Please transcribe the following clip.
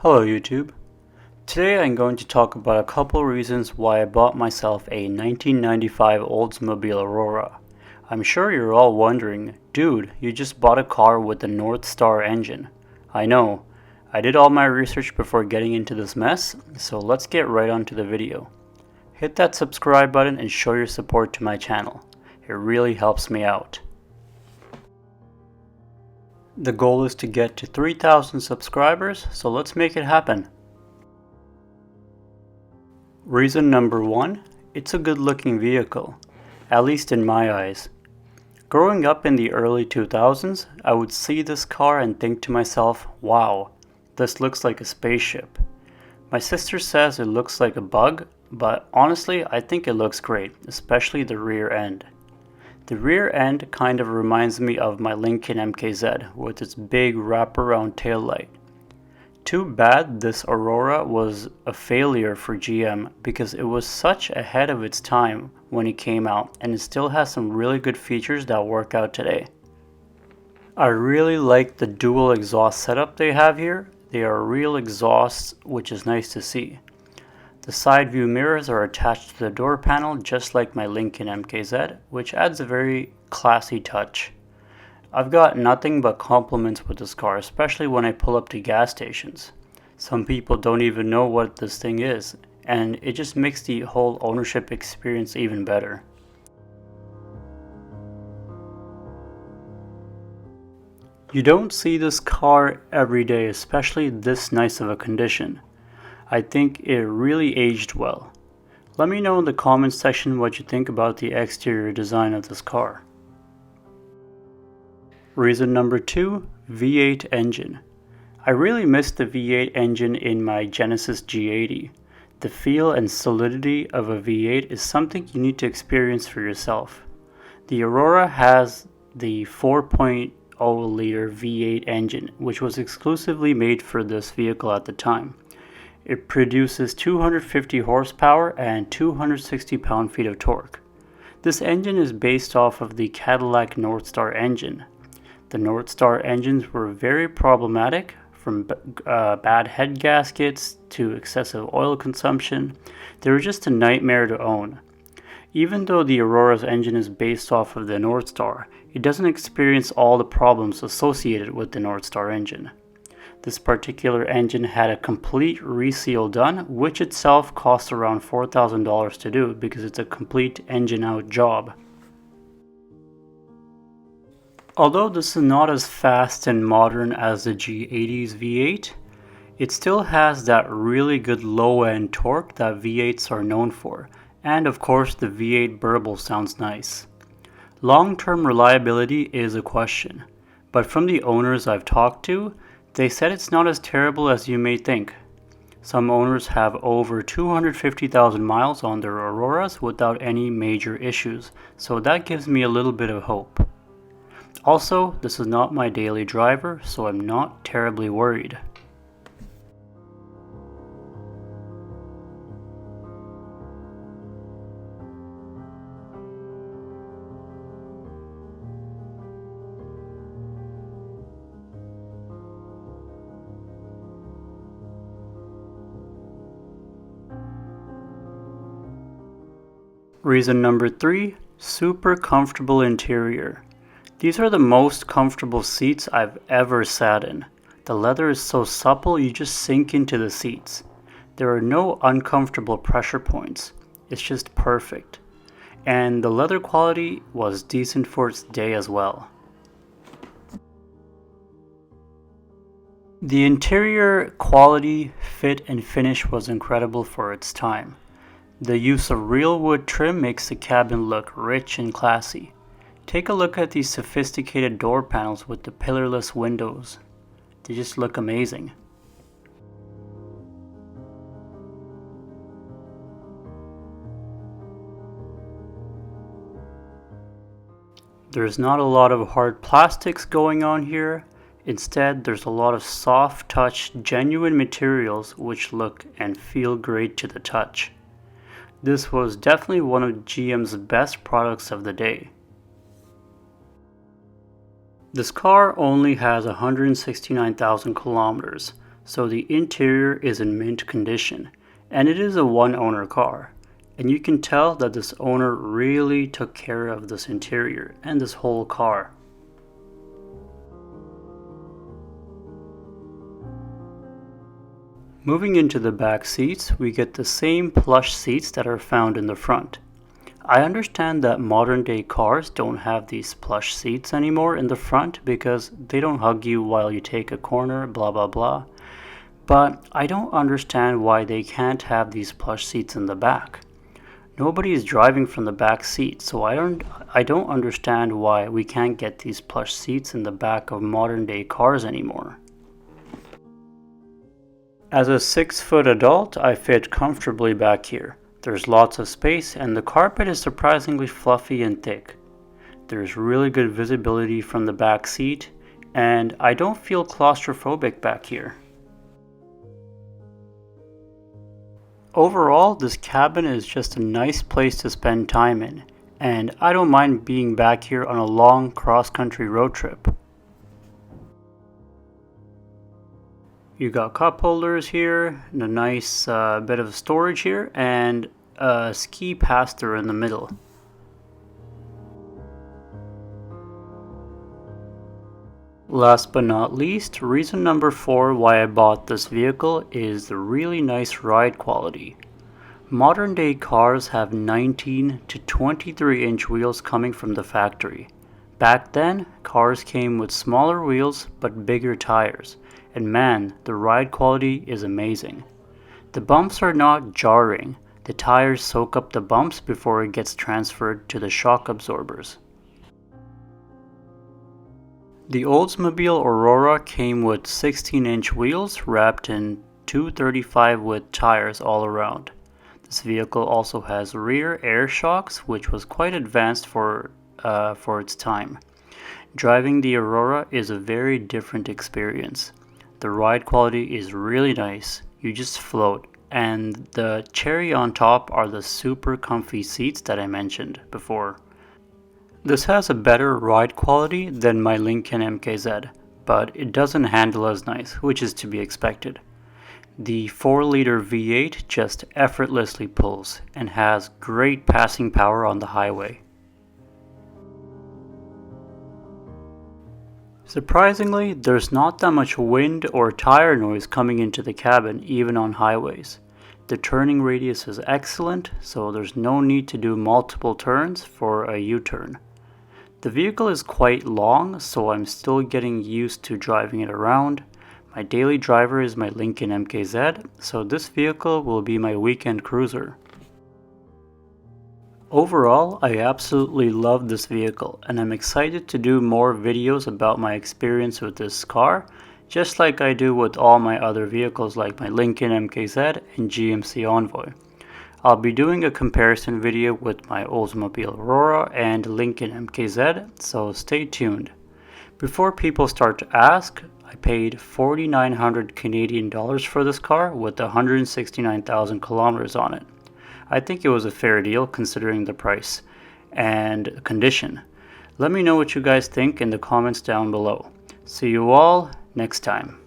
Hello YouTube. Today I'm going to talk about a couple reasons why I bought myself a 1995 Oldsmobile Aurora. I'm sure you're all wondering, dude, you just bought a car with the North Star engine. I know, I did all my research before getting into this mess, so let's get right onto the video. Hit that subscribe button and show your support to my channel. It really helps me out. The goal is to get to 3,000 subscribers, so let's make it happen. Reason number 1, it's a good looking vehicle, at least in my eyes. Growing up in the early 2000s, I would see this car and think to myself, wow, this looks like a spaceship. My sister says it looks like a bug, but honestly I think it looks great, especially the rear end. The rear end kind of reminds me of my Lincoln MKZ with its big wraparound taillight. Too bad this Aurora was a failure for GM because it was such ahead of its time when it came out, and it still has some really good features that work out today. I really like the dual exhaust setup they have here. They are real exhausts, which is nice to see. The side view mirrors are attached to the door panel just like my Lincoln MKZ, which adds a very classy touch. I've got nothing but compliments with this car, especially when I pull up to gas stations. Some people don't even know what this thing is, and it just makes the whole ownership experience even better. You don't see this car every day, especially this nice of a condition. I think it really aged well. Let me know in the comments section what you think about the exterior design of this car. Reason number 2, V8 engine. I really miss the V8 engine in my Genesis G80. The feel and solidity of a V8 is something you need to experience for yourself. The Aurora has the 4.0 liter V8 engine, which was exclusively made for this vehicle at the time. It produces 250 horsepower and 260 pound-feet of torque. This engine is based off of the Cadillac Northstar engine. The Northstar engines were very problematic, from bad head gaskets to excessive oil consumption. They were just a nightmare to own. Even though the Aurora's engine is based off of the Northstar, it doesn't experience all the problems associated with the Northstar engine. This particular engine had a complete reseal done, which itself cost around $4,000 to do because it's a complete engine out job. Although this is not as fast and modern as the G80's V8, it still has that really good low-end torque that V8s are known for, and of course the V8 burble sounds nice. Long-term reliability is a question, but from the owners I've talked to, they said it's not as terrible as you may think. Some owners have over 250,000 miles on their Auroras without any major issues, so that gives me a little bit of hope. Also, this is not my daily driver, so I'm not terribly worried. Reason number 3, super comfortable interior. These are the most comfortable seats I've ever sat in. The leather is so supple you just sink into the seats. There are no uncomfortable pressure points. It's just perfect. And the leather quality was decent for its day as well. The interior quality, fit, and finish was incredible for its time. The use of real wood trim makes the cabin look rich and classy. Take a look at these sophisticated door panels with the pillarless windows. They just look amazing. There's not a lot of hard plastics going on here. Instead, there's a lot of soft touch, genuine materials which look and feel great to the touch. This was definitely one of GM's best products of the day. This car only has 169,000 kilometers, So the interior is in mint condition, and it is a one-owner car. And you can tell that this owner really took care of this interior and this whole car. Moving into the back seats, we get the same plush seats that are found in the front. I understand that modern day cars don't have these plush seats anymore in the front because they don't hug you while you take a corner, blah blah blah. But I don't understand why they can't have these plush seats in the back. Nobody is driving from the back seat, so I don't understand why we can't get these plush seats in the back of modern day cars anymore. As a 6-foot adult, I fit comfortably back here. There's lots of space and the carpet is surprisingly fluffy and thick. There's really good visibility from the back seat and I don't feel claustrophobic back here. Overall, this cabin is just a nice place to spend time in, and I don't mind being back here on a long cross-country road trip. You got cup holders here, and a nice bit of storage here, and a ski pass-through in the middle. Last but not least, reason number 4 why I bought this vehicle is the really nice ride quality. Modern day cars have 19 to 23 inch wheels coming from the factory. Back then, cars came with smaller wheels but bigger tires, and man, the ride quality is amazing. The bumps are not jarring, the tires soak up the bumps before it gets transferred to the shock absorbers. The Oldsmobile Aurora came with 16-inch wheels wrapped in 235 width tires all around. This vehicle also has rear air shocks, which was quite advanced for its time. Driving the Aurora is a very different experience. The ride quality is really nice, you just float, and the cherry on top are the super comfy seats that I mentioned before. This has a better ride quality than my Lincoln MKZ, but it doesn't handle as nice, which is to be expected. The 4-liter V8 just effortlessly pulls and has great passing power on the highway. Surprisingly, there's not that much wind or tire noise coming into the cabin even on highways. The turning radius is excellent, so there's no need to do multiple turns for a U-turn. The vehicle is quite long, so I'm still getting used to driving it around. My daily driver is my Lincoln MKZ, so this vehicle will be my weekend cruiser. Overall, I absolutely love this vehicle and I'm excited to do more videos about my experience with this car, just like I do with all my other vehicles like my Lincoln MKZ and GMC Envoy. I'll be doing a comparison video with my Oldsmobile Aurora and Lincoln MKZ, so stay tuned. Before people start to ask, I paid 4,900 Canadian dollars for this car with 169,000 kilometers on it. I think it was a fair deal considering the price and condition. Let me know what you guys think in the comments down below. See you all next time.